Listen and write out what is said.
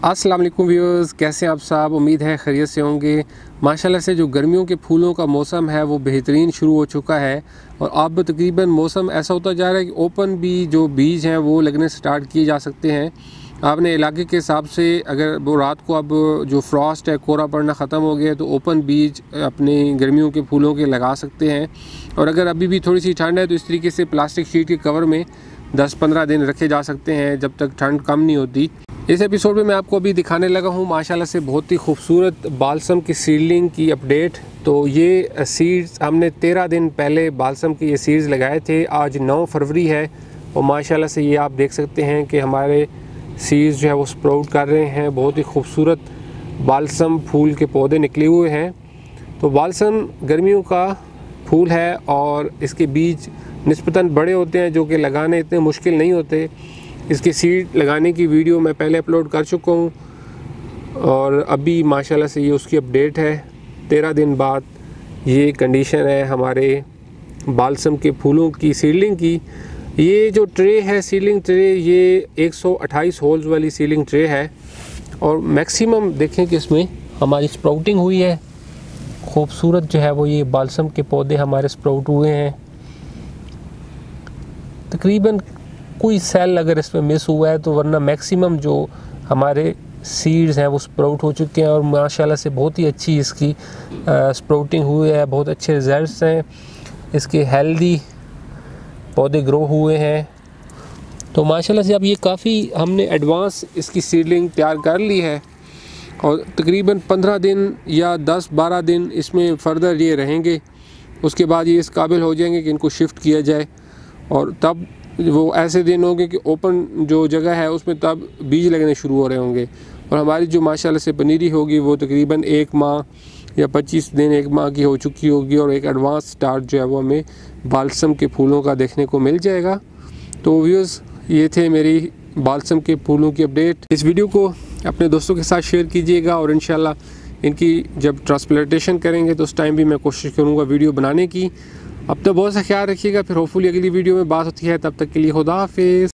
अस्सलाम वालेकुम व्यूअर्स, कैसे हैं आप साहब। उम्मीद है खैरियत से होंगे। माशाल्लाह से जो गर्मियों के फूलों का मौसम है वो बेहतरीन शुरू हो चुका है और अब तकरीबन मौसम ऐसा होता जा रहा है कि ओपन भी जो बीज हैं वो लगने स्टार्ट किए जा सकते हैं। आपने इलाके के हिसाब से अगर वो रात को अब जो फ्रॉस्ट है, कोहरा पड़ना ख़त्म हो गया तो ओपन बीज अपने गर्मियों के फूलों के लगा सकते हैं। और अगर अभी भी थोड़ी सी ठंड है तो इस तरीके से प्लास्टिक शीट के कवर में 10-15 दिन रखे जा सकते हैं जब तक ठंड कम नहीं होती। इस एपिसोड में मैं आपको अभी दिखाने लगा हूँ माशाल्लाह से बहुत ही खूबसूरत बालसम की सीडलिंग की अपडेट। तो ये सीड्स हमने 13 दिन पहले बालसम के ये सीड्स लगाए थे। आज 9 फरवरी है और माशाल्लाह से ये आप देख सकते हैं कि हमारे सीड्स जो है वो स्प्राउट कर रहे हैं। बहुत ही खूबसूरत बालसम फूल के पौधे निकले हुए हैं। तो बालसम गर्मियों का फूल है और इसके बीज निस्बतन बड़े होते हैं जो कि लगाने इतने मुश्किल नहीं होते। इसके सीड लगाने की वीडियो मैं पहले अपलोड कर चुका हूँ और अभी माशाल्लाह से ये उसकी अपडेट है। 13 दिन बाद ये कंडीशन है हमारे बालसम के फूलों की सीडलिंग की। ये जो ट्रे है सीडलिंग ट्रे, ये 128 होल्स वाली सीडलिंग ट्रे है और मैक्सिमम देखें कि इसमें हमारी स्प्राउटिंग हुई है। खूबसूरत जो है वो ये बालसम के पौधे हमारे स्प्राउट हुए हैं। तकरीबन कोई सेल अगर इसमें मिस हुआ है तो वरना मैक्सिमम जो हमारे सीड्स हैं वो स्प्राउट हो चुके हैं और माशाल्लाह से बहुत ही अच्छी इसकी स्प्राउटिंग हुई है। बहुत अच्छे रिजल्ट्स हैं इसके, हेल्दी पौधे ग्रो हुए हैं। तो माशाल्लाह से अब ये काफ़ी हमने एडवांस इसकी सीडलिंग तैयार कर ली है और तकरीबन 15 दिन या 10-12 दिन इसमें फ़र्दर ये रहेंगे। उसके बाद ये इस काबिल हो जाएंगे कि इनको शिफ्ट किया जाए और तब वो ऐसे दिन होंगे कि ओपन जो जगह है उसमें तब बीज लगने शुरू हो रहे होंगे और हमारी जो माशाल्लाह से पनीरी होगी वो तकरीबन 1 माह या 25 दिन 1 माह की हो चुकी होगी और एक एडवांस स्टार्ट जो है वो हमें बालसम के फूलों का देखने को मिल जाएगा। तो व्यूअर्स, ये थे मेरी बालसम के फूलों की अपडेट। इस वीडियो को अपने दोस्तों के साथ शेयर कीजिएगा और इंशाल्लाह इनकी जब ट्रांसप्लांटेशन करेंगे तो उस टाइम भी मैं कोशिश करूँगा वीडियो बनाने की। अब तो बहुत सा ख्याल रखिएगा, फिर होपफुली अगली वीडियो में बात होती है। तब तक के लिए खुदा हाफिज़।